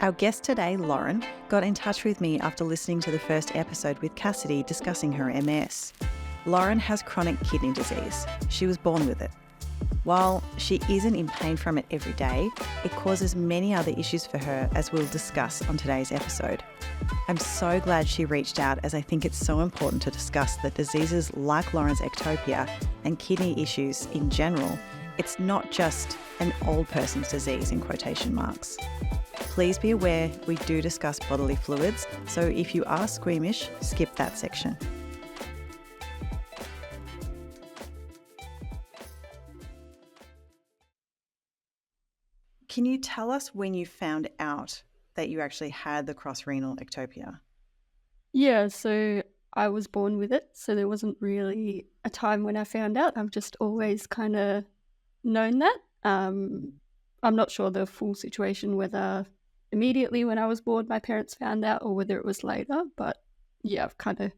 Our guest today, Lauren, got in touch with me after listening to the first episode with Cassidy discussing her MS. Lauren has chronic kidney disease. She was born with it. While she isn't in pain from it every day, it causes many other issues for her, as we'll discuss on today's episode. I'm so glad she reached out, as I think it's so important to discuss that diseases like Lauren's ectopia and kidney issues in general, it's not just an old person's disease in quotation marks. Please be aware we do discuss bodily fluids, so if you are squeamish, skip that section. Can you tell us when you found out that you actually had the cross-renal ectopia? Yeah, so I was born with it, so there wasn't really a time when I found out. I've just always kind of known that. I'm not sure the full situation, whether immediately when I was born my parents found out or whether it was later, but yeah, I've kind of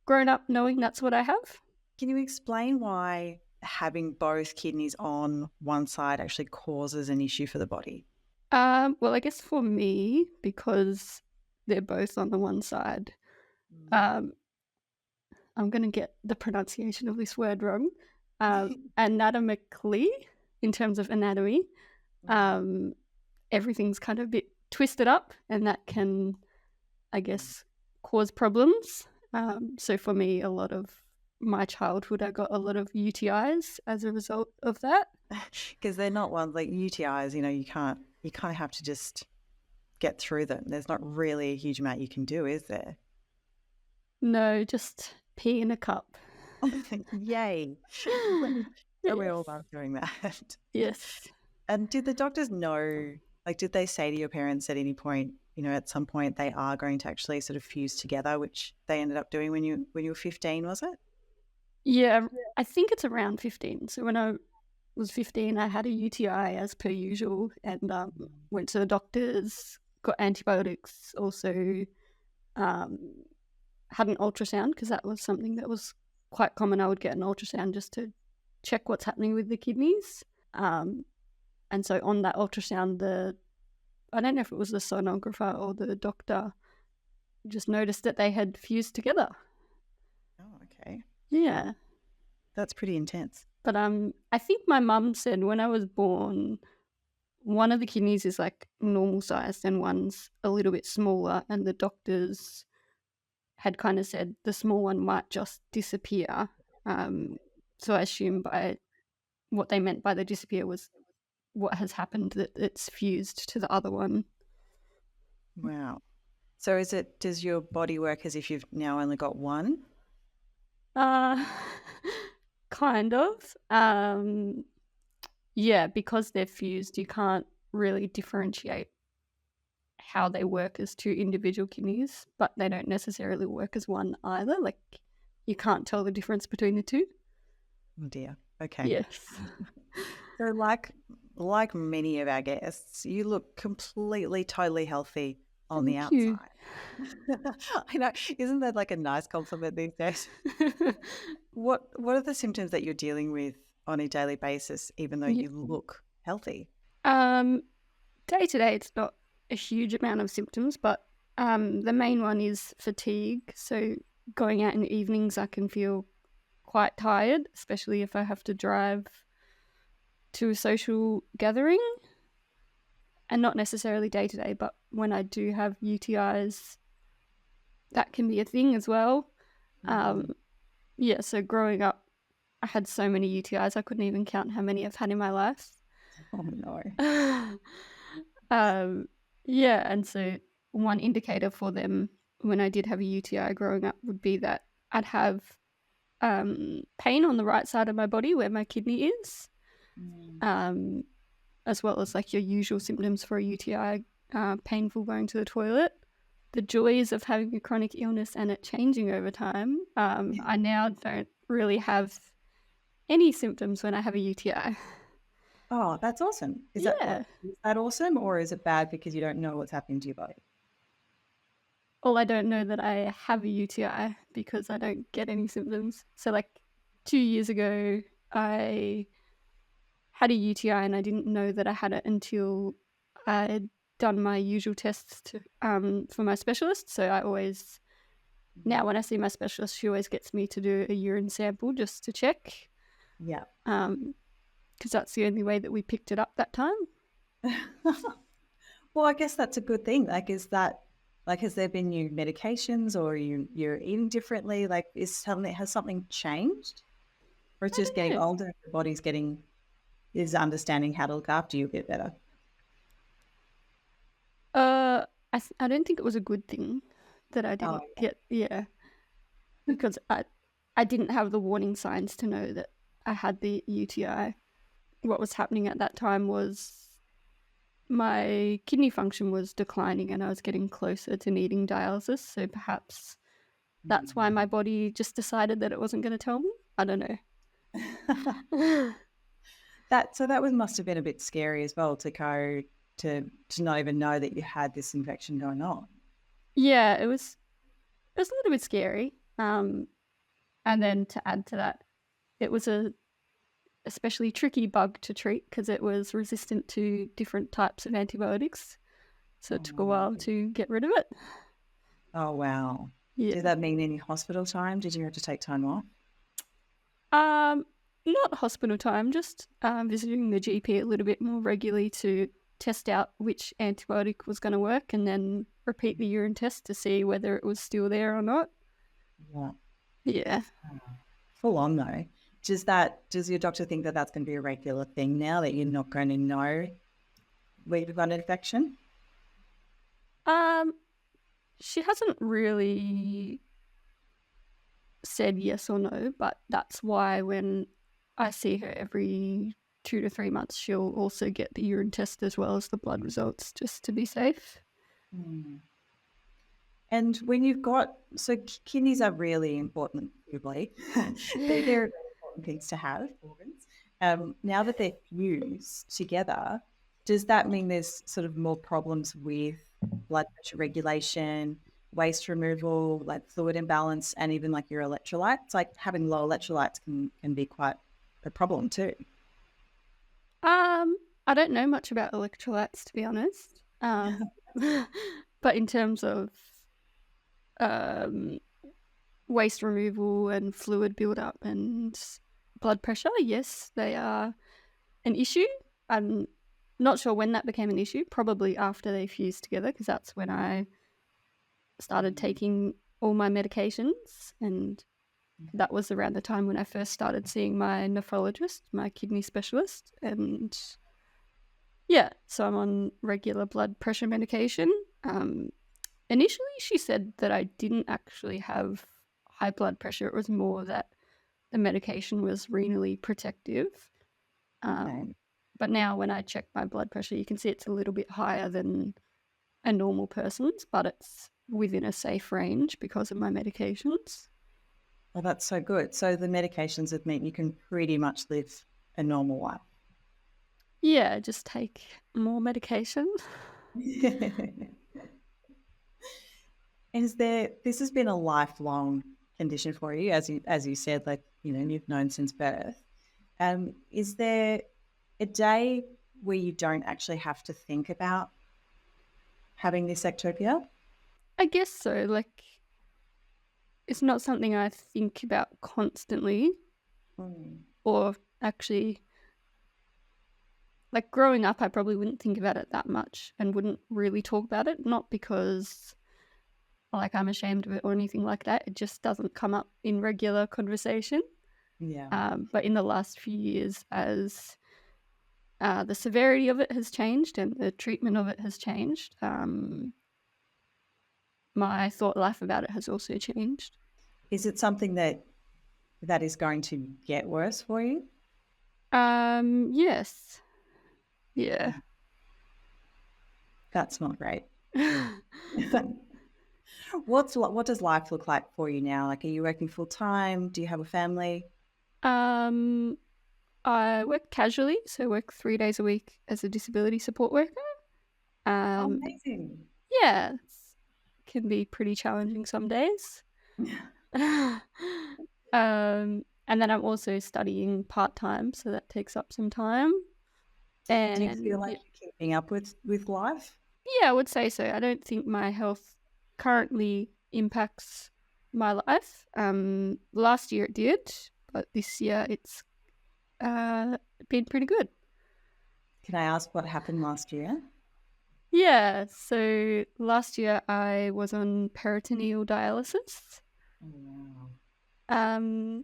grown up knowing that's what I have. Can you explain why having both kidneys on one side actually causes an issue for the body? Well, I guess for me, because they're both on the one side, I'm going to get the pronunciation of this word wrong. Anatomically, in terms of anatomy, everything's kind of a bit twisted up, and that can, I guess, cause problems. So for me, a lot of my childhood, I got a lot of UTIs as a result of that. Because they're not ones like UTIs, you kind of have to just get through them. There's not really a huge amount you can do, is there? No, just pee in a cup. Yay. Yes. We all love doing that. Yes. And did the doctors know, did they say to your parents at any point, at some point they are going to actually sort of fuse together, which they ended up doing when you were 15, was it? Yeah, I think it's around 15. So when I was 15, I had a UTI as per usual and went to the doctors, got antibiotics, also had an ultrasound because that was something that was quite common. I would get an ultrasound just to check what's happening with the kidneys. And so on that ultrasound, I don't know if it was the sonographer or the doctor just noticed that they had fused together. Oh, okay. Yeah. That's pretty intense. But I think my mum said when I was born, one of the kidneys is like normal sized and one's a little bit smaller, and the doctors had kind of said the small one might just disappear. So I assume by what they meant by the disappear was what has happened, that it's fused to the other one. Wow. So does your body work as if you've now only got one? Kind of. Yeah, because they're fused, you can't really differentiate how they work as two individual kidneys, but they don't necessarily work as one either. Like, you can't tell the difference between the two. Oh dear. Okay. Yes. So like many of our guests, you look completely, totally healthy on the Thank you. outside. I know. Isn't that like a nice compliment these days? What are the symptoms that you're dealing with on a daily basis, even though you look healthy? Day to day, it's not a huge amount of symptoms, but the main one is fatigue. So going out in the evenings, I can feel quite tired, especially if I have to drive to a social gathering. And not necessarily day to day, but when I do have UTIs, that can be a thing as well. Yeah, so growing up, I had so many UTIs, I couldn't even count how many I've had in my life. Oh, no. Yeah, and so one indicator for them when I did have a UTI growing up would be that I'd have pain on the right side of my body where my kidney is, as well as like your usual symptoms for a UTI, painful going to the toilet. The joys of having a chronic illness and it changing over time. I now don't really have any symptoms when I have a UTI. Oh, that's awesome. Is that awesome, or is it bad because you don't know what's happening to your body? Well, I don't know that I have a UTI because I don't get any symptoms. So like 2 years ago, I had a UTI and I didn't know that I had it until I done my usual tests for my specialist. So I always, now when I see my specialist, she always gets me to do a urine sample just to check. Yeah. Because that's the only way that we picked it up that time. Well, I guess that's a good thing. Like, has there been new medications, or you're eating differently? Like, has something changed? Or it's just getting know. older, the body's is understanding how to look after you a bit better? I don't think it was a good thing that I didn't get, because I didn't have the warning signs to know that I had the UTI. What was happening at that time was my kidney function was declining and I was getting closer to needing dialysis. So perhaps that's why my body just decided that it wasn't going to tell me. I don't know. That must have been a bit scary as well, to go to not even know that you had this infection going on. Yeah, it was a little bit scary. And then to add to that, it was a especially tricky bug to treat because it was resistant to different types of antibiotics. So it took a while to get rid of it. Oh, wow. Yeah. Did that mean any hospital time? Did you have to take time off? Not hospital time, just visiting the GP a little bit more regularly to test out which antibiotic was going to work and then repeat the urine test to see whether it was still there or not. Yeah. Yeah. Full on though. Does your doctor think that that's going to be a regular thing now, that you're not going to know where you've got an infection? She hasn't really said yes or no, but that's why when I see her every 2 to 3 months, she'll also get the urine test as well as the blood results, just to be safe. And when kidneys are really important, probably. They're very important things to have, organs. Now that they're fused together, does that mean there's sort of more problems with blood pressure regulation, waste removal, like fluid imbalance, and even like your electrolytes? Like, having low electrolytes can be quite a problem too. I don't know much about electrolytes, to be honest. But in terms of waste removal and fluid buildup and blood pressure, yes, they are an issue. I'm not sure when that became an issue, probably after they fused together, because that's when I started taking all my medications, and that was around the time when I first started seeing my nephrologist, my kidney specialist, and yeah, so I'm on regular blood pressure medication. Initially, she said that I didn't actually have high blood pressure. It was more that the medication was renally protective. But now when I check my blood pressure, you can see it's a little bit higher than a normal person's, but it's within a safe range because of my medications. Well, that's so good. So the medications would mean you can pretty much live a normal life. Yeah, just take more medication. This has been a lifelong condition for you, as you said, like, you've known since birth. Is there a day where you don't actually have to think about having this ectopia? I guess so. Like, it's not something I think about constantly, or actually, like, growing up, I probably wouldn't think about it that much and wouldn't really talk about it. Not because, like, I'm ashamed of it or anything like that. It just doesn't come up in regular conversation. Yeah. But in the last few years, as the severity of it has changed and the treatment of it has changed, my thought life about it has also changed. Is it something that is going to get worse for you? Yes. Yeah. That's not great. What does life look like for you now? Like, are you working full time? Do you have a family? I work casually, so I work 3 days a week as a disability support worker. Amazing. Yeah, it can be pretty challenging some days. And then I'm also studying part-time, so that takes up some time. And do you feel like you're keeping up with life? Yeah, I would say so. I don't think my health currently impacts my life. Last year it did, but this year it's been pretty good. Can I ask what happened last year? Yeah, so last year I was on peritoneal dialysis. Oh, wow. Um,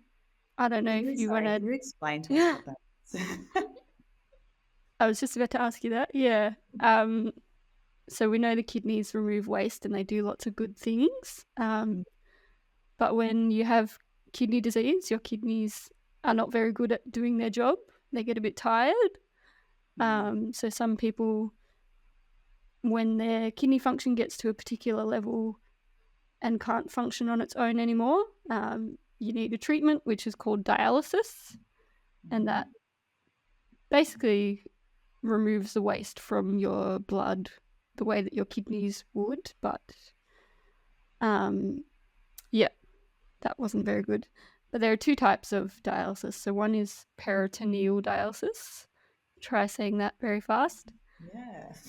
I don't know if you want Can to. you explain to us Yeah, what that is? I was just about to ask you that. Yeah. So we know the kidneys remove waste and they do lots of good things. But when you have kidney disease, your kidneys are not very good at doing their job. They get a bit tired. So some people, when their kidney function gets to a particular level and can't function on its own anymore, you need a treatment which is called dialysis, and that basically removes the waste from your blood the way that your kidneys would. But yeah, that wasn't very good. But there are two types of dialysis. So one is peritoneal dialysis. Try saying that very fast.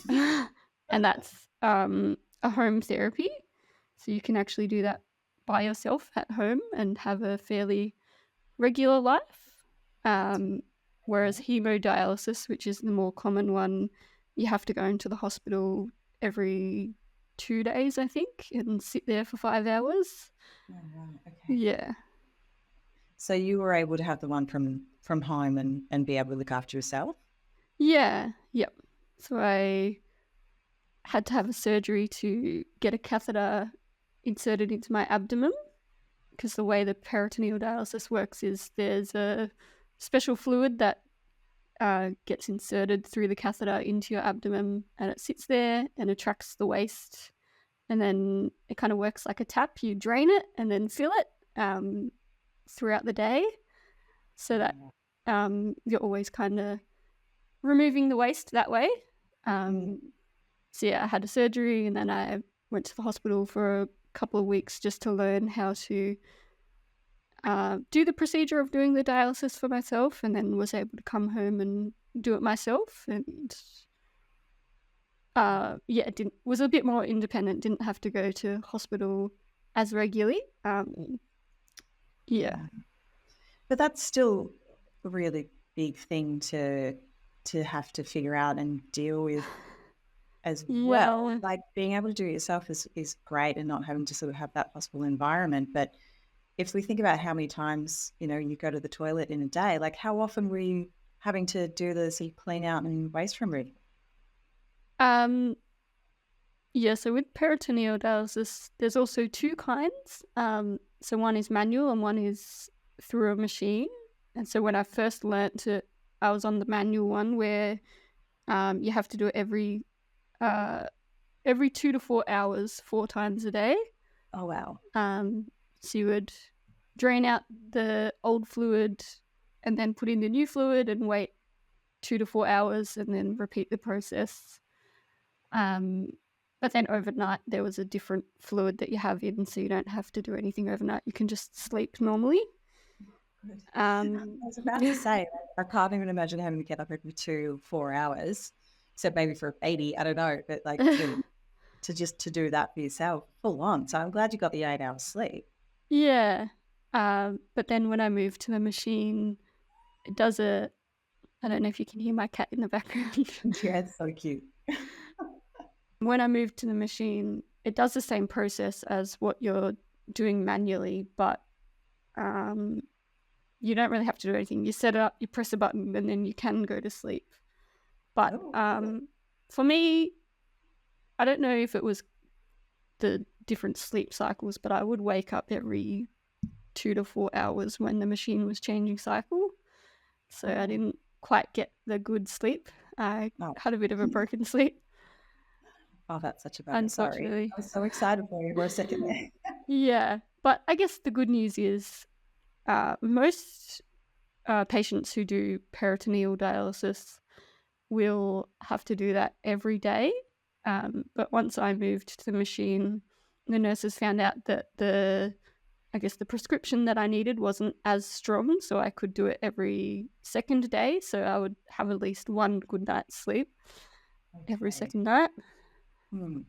Yeah. And that's a home therapy. So you can actually do that by yourself at home and have a fairly regular life. Whereas hemodialysis, which is the more common one, you have to go into the hospital every 2 days, I think, and sit there for 5 hours. Oh, right. Okay. Yeah. So you were able to have the one from home and be able to look after yourself? Yeah. Yep. So I had to have a surgery to get a catheter inserted into my abdomen, because the way the peritoneal dialysis works is there's a special fluid that gets inserted through the catheter into your abdomen, and it sits there and attracts the waste, and then it kind of works like a tap. You drain it and then fill it throughout the day, so that you're always kind of removing the waste that way. So yeah, I had a surgery and then I went to the hospital for a couple of weeks just to learn how to do the procedure of doing the dialysis for myself, and then was able to come home and do it myself. And yeah, it was a bit more independent, didn't have to go to hospital as regularly. Yeah. But that's still a really big thing to have to figure out and deal with as well. Yeah. Like being able to do it yourself is great, and not having to sort of have that hospital environment. But if we think about how many times, you go to the toilet in a day, like how often were you having to do the sort of clean out and waste removal? Yeah, so with peritoneal dialysis, there's also two kinds. So one is manual and one is through a machine. And so when I first learnt it, I was on the manual one, where you have to do it every 2 to 4 hours, 4 times a day. Oh, wow. So you would drain out the old fluid and then put in the new fluid and wait 2 to 4 hours and then repeat the process. But then overnight there was a different fluid that you have in, so you don't have to do anything overnight. You can just sleep normally. I was about to say, I can't even imagine having to get up every 2 or 4 hours, except maybe for a baby, I don't know, but like to do that for yourself full on. So I'm glad you got the 8 hours sleep. Yeah. But then when I moved to the machine, it does I don't know if you can hear my cat in the background. Yeah, it's so cute. When I moved to the machine, it does the same process as what you're doing manually, but you don't really have to do anything. You set it up, you press a button, and then you can go to sleep. But for me, I don't know if it was the different sleep cycles, but I would wake up every 2 to 4 hours when the machine was changing cycle. So I didn't quite get the good sleep. I had a bit of a broken sleep. Oh, that's such a bad. Unfortunately. Sorry. I was so excited for you for a second there. Yeah, but I guess the good news is most patients who do peritoneal dialysis will have to do that every day. But once I moved to the machine, the nurses found out that the prescription that I needed wasn't as strong, so I could do it every second day. So I would have at least one good night's sleep every second night. Hmm.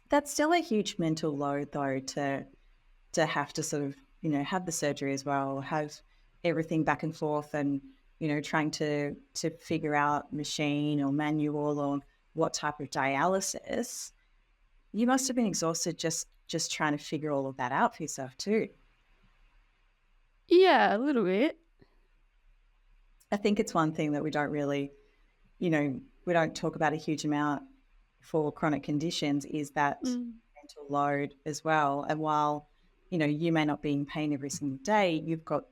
That's still a huge mental load, though, to have to sort of, have the surgery as well, have everything back and forth, and trying to figure out machine or manual or what type of dialysis. You must have been exhausted just trying to figure all of that out for yourself too. Yeah, a little bit. I think it's one thing that we don't really, we don't talk about a huge amount for chronic conditions, is that Mm. mental load as well. And while, you may not be in pain every single day, you've got,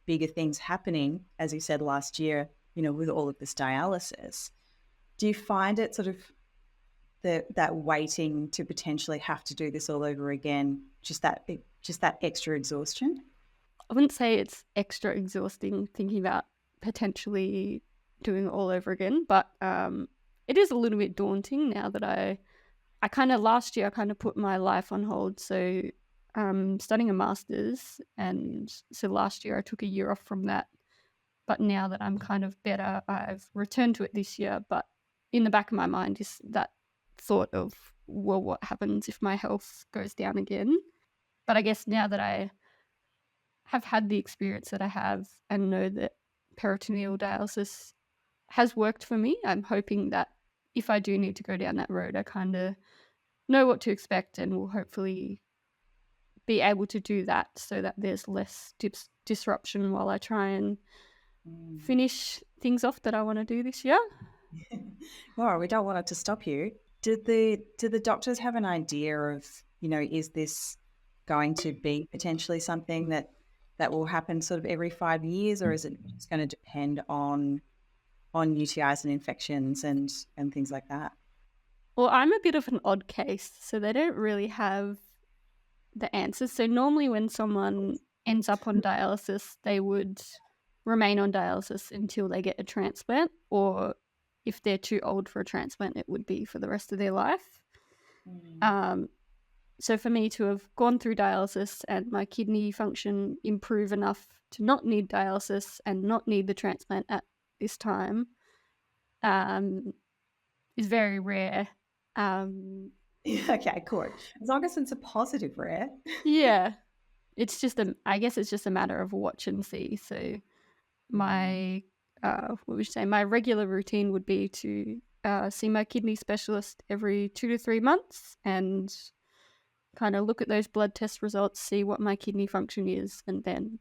bigger things happening, as you said last year, with all of this dialysis. Do you find it sort of that waiting to potentially have to do this all over again, just that extra exhaustion? I wouldn't say it's extra exhausting thinking about potentially doing it all over again, but it is a little bit daunting now that I kind of last year I kind of put my life on hold. So studying a master's, and so last year I took a year off from that. But now that I'm kind of better, I've returned to it this year. But in the back of my mind is that thought of, well, what happens if my health goes down again? But I guess now that I have had the experience that I have and know that peritoneal dialysis has worked for me, I'm hoping that if I do need to go down that road, I kind of know what to expect and will hopefully be able to do that so that there's less disruption while I try and finish things off that I want to do this year. Well, we don't want it to stop you. Did the doctors have an idea of, is this going to be potentially something that will happen sort of every 5 years, or is it just going to depend on UTIs and infections and things like that? Well, I'm a bit of an odd case, so they don't really have the answers. So normally when someone ends up on dialysis, they would remain on dialysis until they get a transplant, or if they're too old for a transplant, it would be for the rest of their life. So for me to have gone through dialysis and my kidney function improve enough to not need dialysis and not need the transplant at this time is very rare. Okay, cool. As long as it's a positive rare. Yeah, it's just I guess it's just a matter of watch and see. So my what would you say? My regular routine would be to see my kidney specialist every 2 to 3 months and kind of look at those blood test results, see what my kidney function is, and then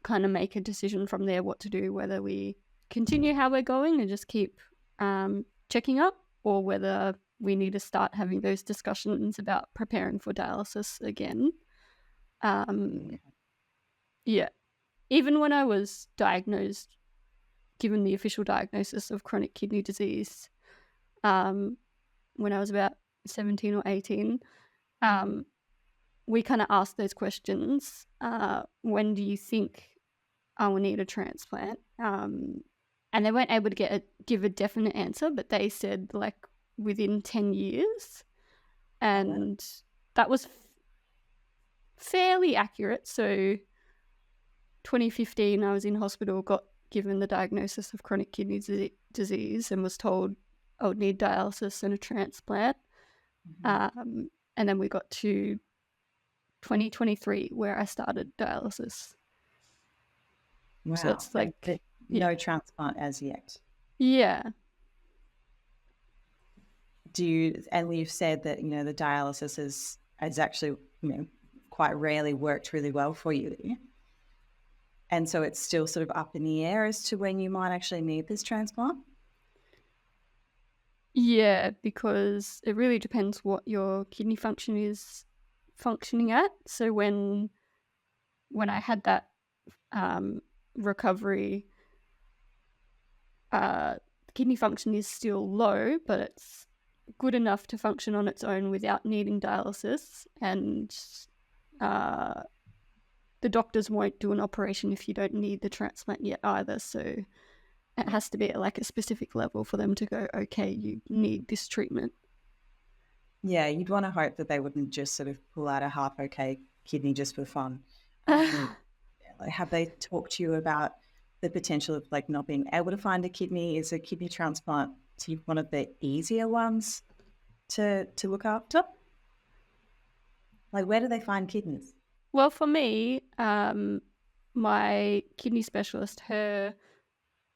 kind of make a decision from there what to do, whether we continue how we're going and just keep checking up, or whether we need to start having those discussions about preparing for dialysis again. Yeah. Even when I was diagnosed, given the official diagnosis of chronic kidney disease, when I was about 17 or 18, we kind of asked those questions. When do you think I will need a transplant? And they weren't able to give a definite answer, but they said like within 10 years. And that was fairly accurate. So 2015, I was in hospital, got given the diagnosis of chronic kidney disease and was told I would need dialysis and a transplant. And then we got to 2023 where I started dialysis. Wow. So it's like no transplant as yet. Yeah. And you've said that, the dialysis is actually, quite rarely worked really well for you. And so it's still sort of up in the air as to when you might actually need this transplant? Yeah, because it really depends what your kidney function is functioning at. So when I had that recovery, kidney function is still low, but it's good enough to function on its own without needing dialysis. And the doctors won't do an operation if you don't need the transplant yet either. So it has to be at like a specific level for them to go, okay, you need this treatment. Yeah, you'd want to hope that they wouldn't just sort of pull out a half okay kidney just for fun. Have they talked to you about the potential of like not being able to find a kidney? Is a kidney transplant one of the easier ones? to look after? Like, where do they find kidneys? Well, for me, my kidney specialist, her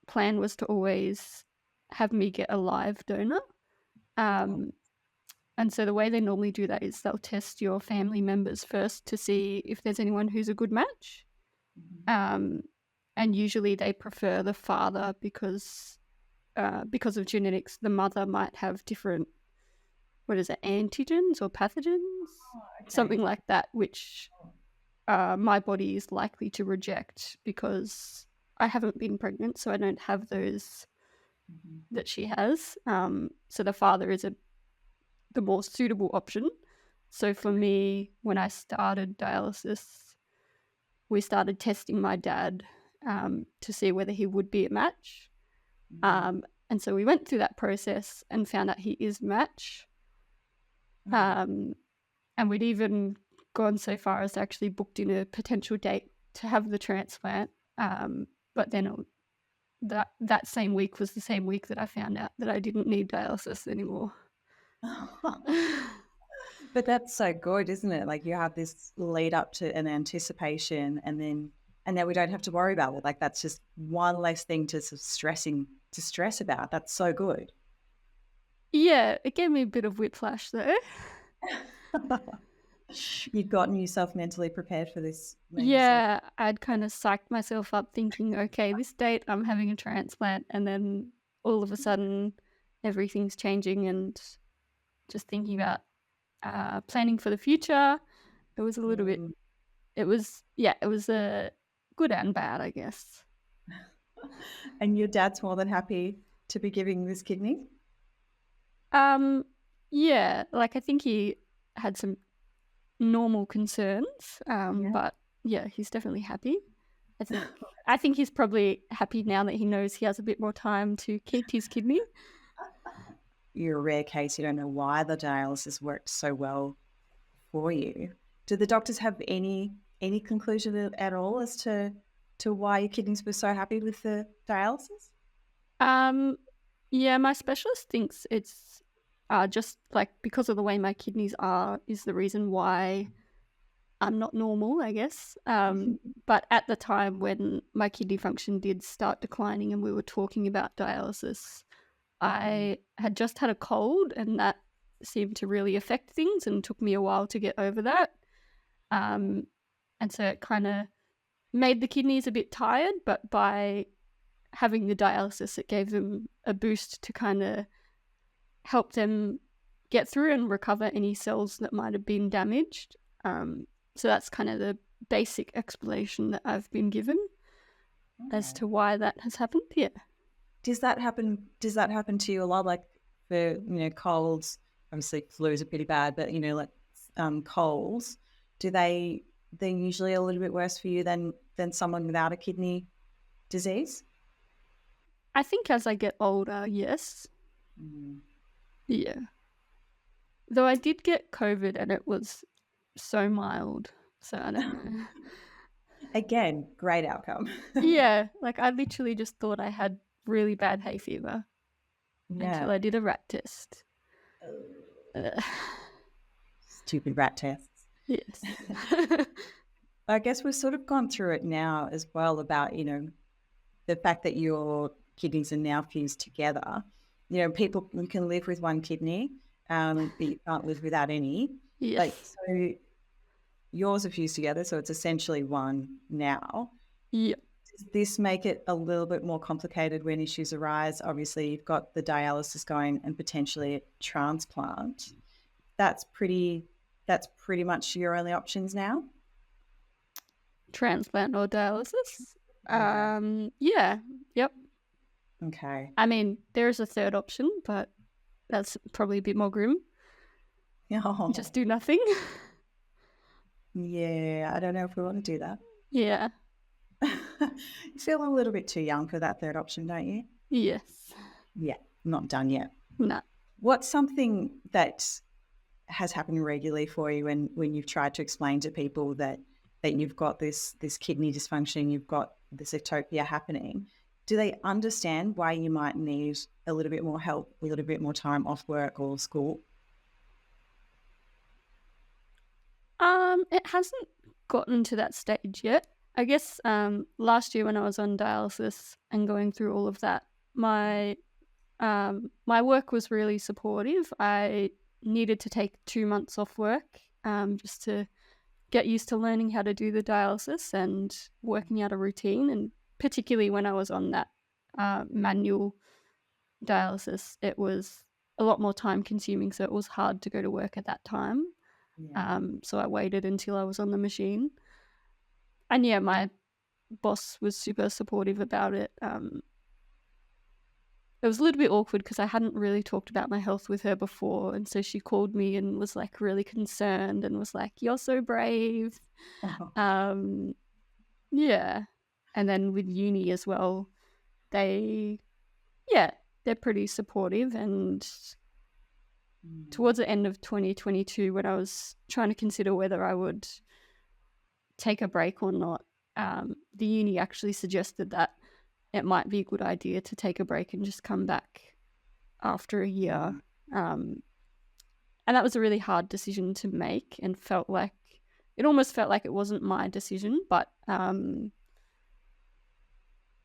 plan was to always have me get a live donor. And so the way they normally do that is they'll test your family members first to see if there's anyone who's a good match. And usually they prefer the father because of genetics. The mother might have different, antigens or pathogens, something like that, which my body is likely to reject because I haven't been pregnant, so I don't have those that she has. So the father is the more suitable option. So for me, when I started dialysis, we started testing my dad to see whether he would be a match. And so we went through that process and found out he is match. And we'd even gone so far as actually booked in a potential date to have the transplant. But then that same week was the same week that I found out that I didn't need dialysis anymore. But that's so good, isn't it? Like, you have this lead up to an anticipation, and then we don't have to worry about it. Like, that's just one less thing to stress about. That's so good. Yeah, it gave me a bit of whiplash though. You'd gotten yourself mentally prepared for this. Yeah, I'd kind of psyched myself up thinking, okay, this date I'm having a transplant, and then all of a sudden everything's changing, and just thinking about planning for the future. It was a little bit, it was a good and bad, I guess. And your dad's more than happy to be giving this kidney? Yeah, like I think he had some normal concerns, but yeah, he's definitely happy. I think he's probably happy now that he knows he has a bit more time to keep his kidney. You're a rare case. You don't know why the dialysis worked so well for you. Do the doctors have any conclusion at all as to why your kidneys were so happy with the dialysis? Yeah, my specialist thinks it's just like because of the way my kidneys are is the reason why I'm not normal, I guess. But at the time when my kidney function did start declining and we were talking about dialysis, I had just had a cold, and that seemed to really affect things and took me a while to get over that. And so it kind of made the kidneys a bit tired, but by having the dialysis, it gave them a boost to kind of help them get through and recover any cells that might have been damaged. So that's kind of the basic explanation that I've been given as to why that has happened. Yeah. Does that happen to you a lot? Like, for colds, obviously flus are pretty bad, but like colds, they're usually a little bit worse for you than someone without a kidney disease? I think as I get older, yes. Yeah. Though I did get COVID and it was so mild, so I don't know. Again, great outcome. Yeah, like I literally just thought I had really bad hay fever until I did a rat test. Stupid rat tests. Yes. I guess we've sort of gone through it now as well about, the fact that your kidneys are now fused together. People can live with one kidney, but you can't live without any. Yes. Like, so yours are fused together, so it's essentially one now. Yeah. Does this make it a little bit more complicated when issues arise? Obviously, you've got the dialysis going and potentially a transplant. That's pretty much your only options now? Transplant or dialysis? Yeah. Yep. Okay. I mean, there is a third option, but that's probably a bit more grim. Oh. Just do nothing. Yeah, I don't know if we want to do that. Yeah. You feel a little bit too young for that third option, don't you? Yes. Yeah, not done yet. No. What's something that has happened regularly for you when you've tried to explain to people that you've got this kidney dysfunction, you've got this ectopia happening? Do they understand why you might need a little bit more help, a little bit more time off work or school? It hasn't gotten to that stage yet. I guess last year when I was on dialysis and going through all of that, my work was really supportive. I needed to take 2 months off work just to get used to learning how to do the dialysis and working out a routine. And particularly when I was on that manual dialysis, it was a lot more time consuming, so it was hard to go to work at that time. Yeah. So I waited until I was on the machine. And yeah, my boss was super supportive about it. It was a little bit awkward because I hadn't really talked about my health with her before. And so she called me and was like really concerned and was like, "You're so brave." Oh. Um, yeah. And then with uni as well, they, yeah, they're pretty supportive. And towards the end of 2022, when I was trying to consider whether I would take a break or not, the uni actually suggested that it might be a good idea to take a break and just come back after a year. And that was a really hard decision to make, and it almost felt like it wasn't my decision, but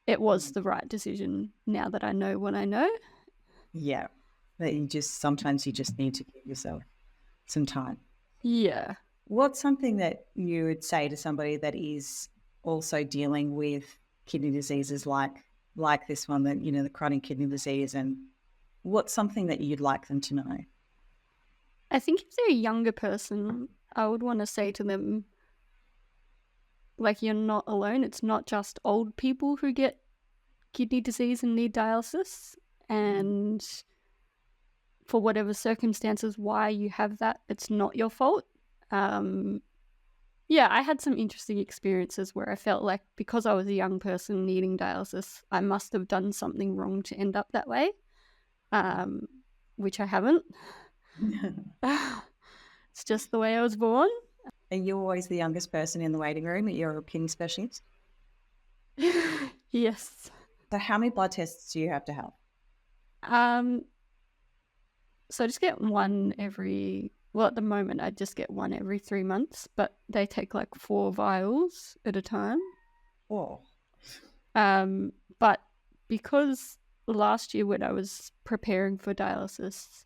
it was the right decision now that I know what I know. Yeah. That sometimes you just need to give yourself some time. Yeah. What's something that you would say to somebody that is also dealing with kidney diseases like this one, that, the chronic kidney disease, and what's something that you'd like them to know? I think if they're a younger person, I would want to say to them, like, you're not alone. It's not just old people who get kidney disease and need dialysis. And for whatever circumstances why you have that, it's not your fault. Yeah, I had some interesting experiences where I felt like because I was a young person needing dialysis, I must have done something wrong to end up that way, which I haven't. It's just the way I was born. Are you always the youngest person in the waiting room at your kidney specialist? Yes. So how many blood tests do you have to have? So I just get one at the moment I just get one every 3 months, but they take like 4 vials at a time. Oh. But because last year when I was preparing for dialysis,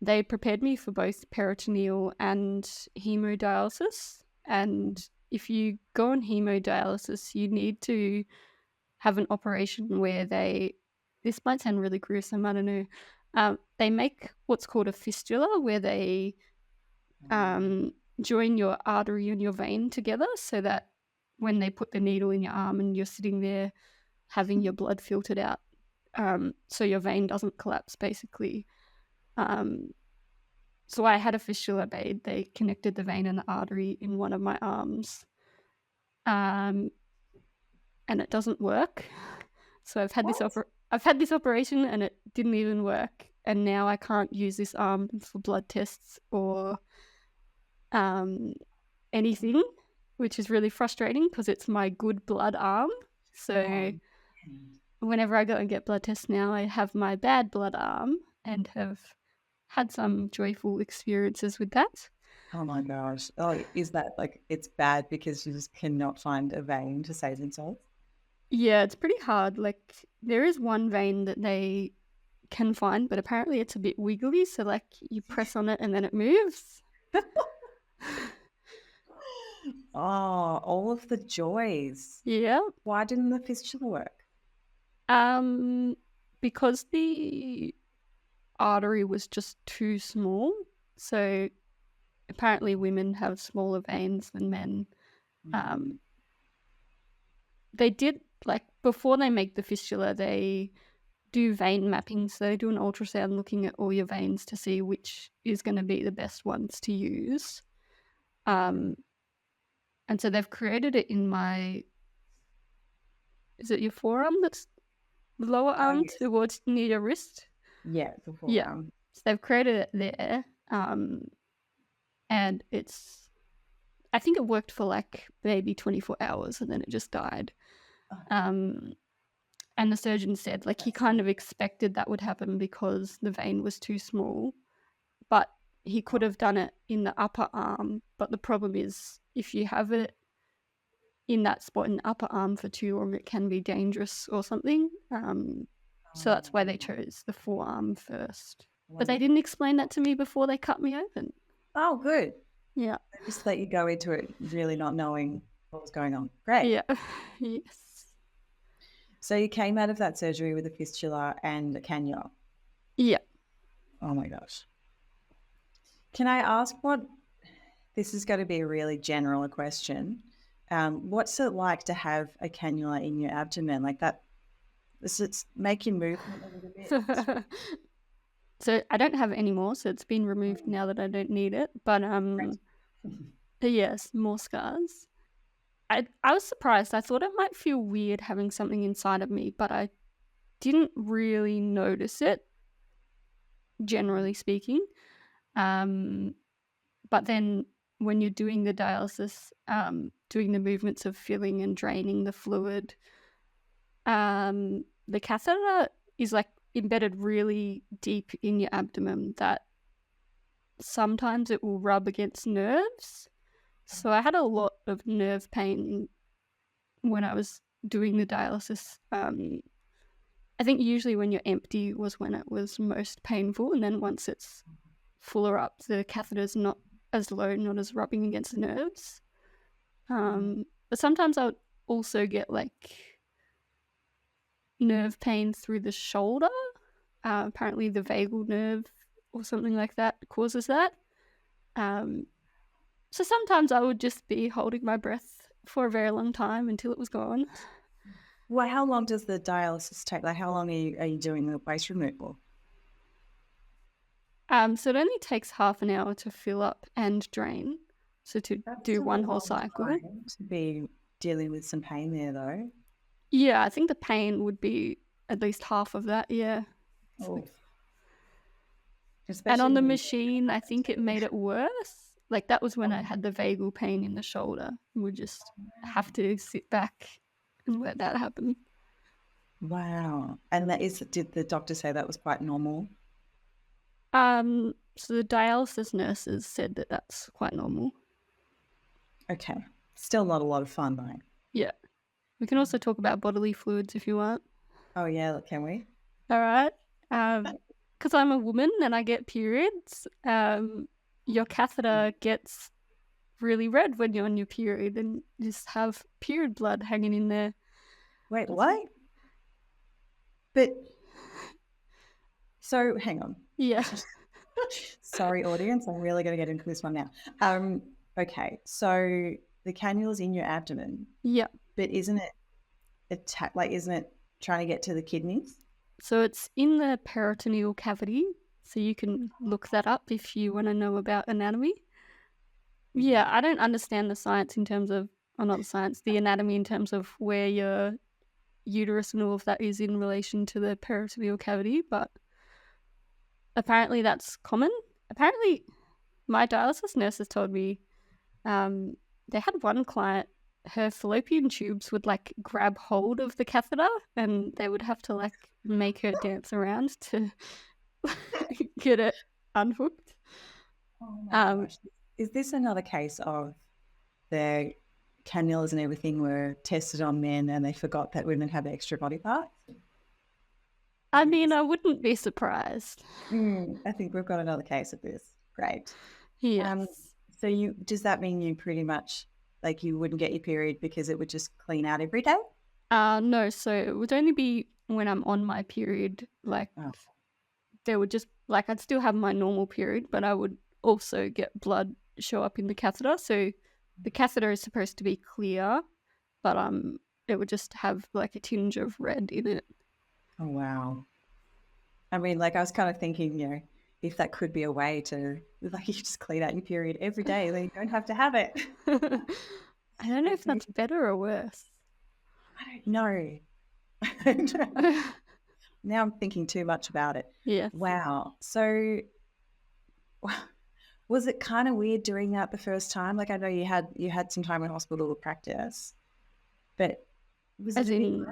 they prepared me for both peritoneal and hemodialysis. And if you go on hemodialysis, you need to have an operation where this might sound really gruesome, I don't know. They make what's called a fistula, where they join your artery and your vein together so that when they put the needle in your arm and you're sitting there having your blood filtered out, so your vein doesn't collapse, basically. So I had a fistula made. They connected the vein and the artery in one of my arms, and it doesn't work. So I've had this operation and it didn't even work, and now I can't use this arm for blood tests or anything, which is really frustrating because it's my good blood arm. So whenever I go and get blood tests now, I have my bad blood arm and have had some joyful experiences with that. Oh my gosh. Oh, is that it's bad because you just cannot find a vein to save themselves? Yeah, it's pretty hard. Like, there is one vein that they can find, but apparently it's a bit wiggly. So, like, you press on it and then it moves. Oh, all of the joys. Yeah. Why didn't the fistula work? Because the artery was just too small. So apparently women have smaller veins than men. They did, like, before they make the fistula, they do vein mapping. So they do an ultrasound looking at all your veins to see which is going to be the best ones to use. And so they've created it in is it your forearm that's the lower arm towards near your wrist? Yeah, the forearm. Yeah. So they've created it there. And I think it worked for like maybe 24 hours and then it just died. And the surgeon said, like, he kind of expected that would happen because the vein was too small. But he could have done it in the upper arm, but the problem is if you have it in that spot in the upper arm for too long, it can be dangerous or something. So that's why they chose the forearm first. But they didn't explain that to me before they cut me open. Oh, good. Yeah. They just let you go into it really not knowing what was going on. Great. Yeah. Yes. So you came out of that surgery with a fistula and a cannula. Yeah. Oh my gosh. Can I ask this is going to be a really general question. What's it like to have a cannula in your abdomen like that? Does it make your movement a little bit? So I don't have it anymore, so it's been removed now that I don't need it. But yes, more scars. I was surprised. I thought it might feel weird having something inside of me, but I didn't really notice it, generally speaking. But then when you're doing the dialysis, doing the movements of filling and draining the fluid, the catheter is like embedded really deep in your abdomen that sometimes it will rub against nerves. So I had a lot of nerve pain when I was doing the dialysis. I think usually when you're empty was when it was most painful, and then once it's fuller up, the catheter's not as low, not as rubbing against the nerves. But sometimes I would also get like nerve pain through the shoulder. Apparently the vagal nerve or something like that causes that. So sometimes I would just be holding my breath for a very long time until it was gone. Well, how long does the dialysis take? Like, how long are you doing the waste removal? So it only takes half an hour to fill up and drain. So to do one whole cycle. To be dealing with some pain there, though. Yeah, I think the pain would be at least half of that. Yeah. Oh. And on the machine, I think it made it worse. Like that was when I had the vagal pain in the shoulder. We would just have to sit back and let that happen. Wow. And did the doctor say that was quite normal? So the dialysis nurses said that that's quite normal. Okay. Still not a lot of fun, though. Yeah. We can also talk about bodily fluids if you want. Oh, yeah. Can we? All right. Because I'm a woman and I get periods, your catheter gets really red when you're on your period and you just have period blood hanging in there. Wait, what? But, so hang on. Yeah. Sorry, audience. I'm really going to get into this one now. Okay. So the cannula's in your abdomen. Yeah. But isn't it trying to get to the kidneys? So it's in the peritoneal cavity. So you can look that up if you want to know about anatomy. Yeah, I don't understand the science in terms of, or not the science, the anatomy in terms of where your uterus and all of that is in relation to the peritoneal cavity, but apparently that's common. Apparently my dialysis nurse has told me they had one client, her fallopian tubes would like grab hold of the catheter and they would have to like make her dance around to get it unhooked. Oh my gosh. Is this another case of the cannulas and everything were tested on men and they forgot that women have extra body parts? I mean, I wouldn't be surprised. I think we've got another case of this. Great. Yes. So does that mean you pretty much like you wouldn't get your period because it would just clean out every day? No, so it would only be when I'm on my period. Like there would just like I'd still have my normal period, but I would also get blood show up in the catheter. So the catheter is supposed to be clear, but it would just have like a tinge of red in it. Oh wow. I mean, like I was kind of thinking, you know, if that could be a way to like you just clean out your period every day, then you don't have to have it. I don't know if that's better or worse. I don't know. Now I'm thinking too much about it. Yeah. Wow. So was it kind of weird doing that the first time? Like I know you had some time in hospital to practice, but was as it in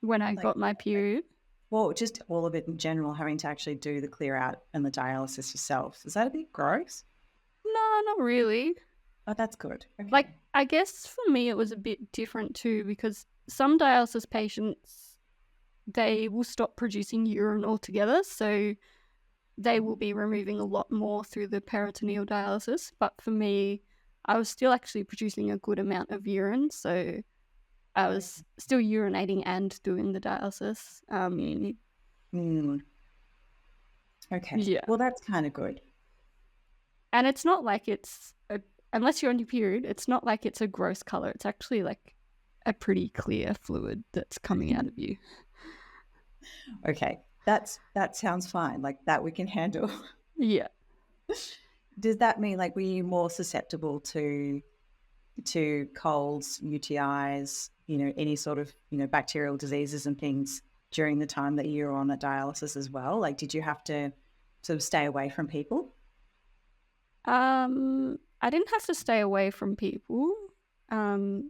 when I got my period? Well, just all of it in general, having to actually do the clear out and the dialysis yourself. Is that a bit gross? No, not really. Oh, that's good. Okay. Like, I guess for me it was a bit different too, because some dialysis patients, they will stop producing urine altogether, so they will be removing a lot more through the peritoneal dialysis. But for me, I was still actually producing a good amount of urine, so I was still urinating and doing the dialysis. Okay. Yeah. Well, that's kind of good. And it's not like unless you're on your period, it's not like it's a gross colour. It's actually like a pretty clear fluid that's coming out of you. Okay. That sounds fine. Like that we can handle. Yeah. Does that mean like were you more susceptible to colds, UTIs, any sort of, bacterial diseases and things during the time that you were on at dialysis as well? Like, did you have to sort of stay away from people? I didn't have to stay away from people. But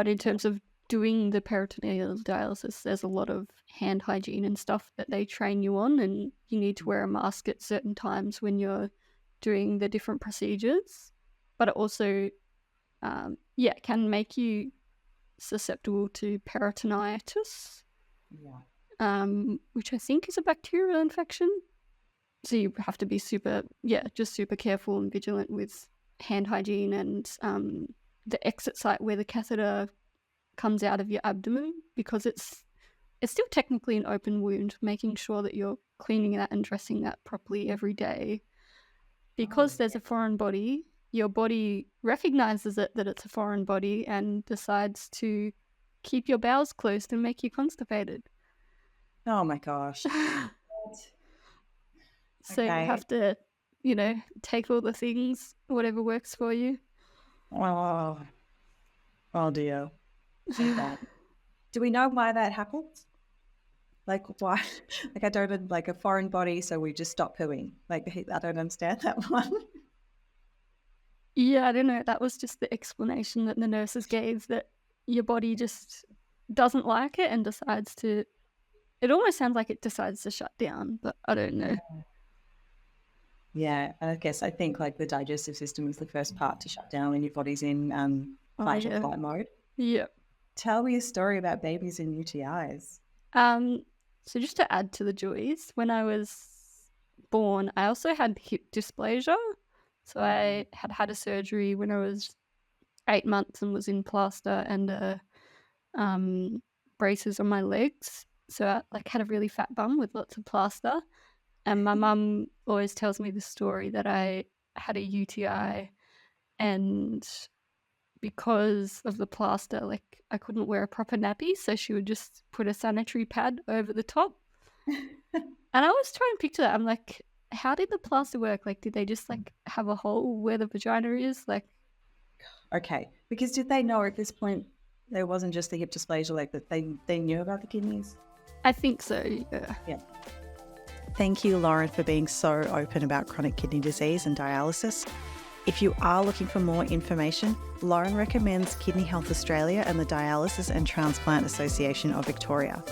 in terms of doing the peritoneal dialysis, there's a lot of hand hygiene and stuff that they train you on, and you need to wear a mask at certain times when you're doing the different procedures. But it also, can make you susceptible to peritonitis, which I think is a bacterial infection. So you have to be super careful and vigilant with hand hygiene and the exit site where the catheter comes out of your abdomen, because it's still technically an open wound, making sure that you're cleaning that and dressing that properly every day. Because there's a foreign body, your body recognizes that it's a foreign body and decides to keep your bowels closed and make you constipated. Oh my gosh. So you have to, take all the things, whatever works for you. Oh dear. Do we know why that happens? Like why? Like I don't like a foreign body, so we just stop pooing. Like I don't understand that one. Yeah, I don't know. That was just the explanation that the nurses gave, that your body just doesn't like it and decides to. It almost sounds like it decides to shut down, but I don't know. Yeah, I think like the digestive system is the first part to shut down when your body's in fight or flight mode. Yeah. Tell me a story about babies and UTIs. So just to add to the joys, when I was born, I also had hip dysplasia. So I had a surgery when I was 8 months and was in plaster and braces on my legs. So I had a really fat bum with lots of plaster. And my mum always tells me the story that I had a UTI, and because of the plaster, I couldn't wear a proper nappy, so she would just put a sanitary pad over the top. And I always try and picture that. I'm like, how did the plaster work? Like, did they just have a hole where the vagina is? Okay, because did they know at this point there wasn't just the hip dysplasia, that they knew about the kidneys? I think so. Yeah. Thank you, Lauren, for being so open about chronic kidney disease and dialysis. If you are looking for more information, Lauren recommends Kidney Health Australia and the Dialysis and Transplant Association of Victoria.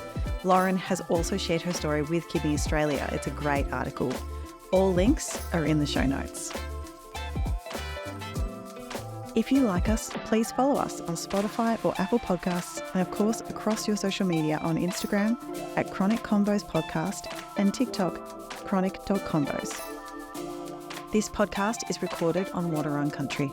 Lauren has also shared her story with Kidney Australia. It's a great article. All links are in the show notes. If you like us, please follow us on Spotify or Apple Podcasts, and of course across your social media on Instagram at Chronic Combos Podcast and TikTok chronic.combos. This podcast is recorded on Wadawurrung country.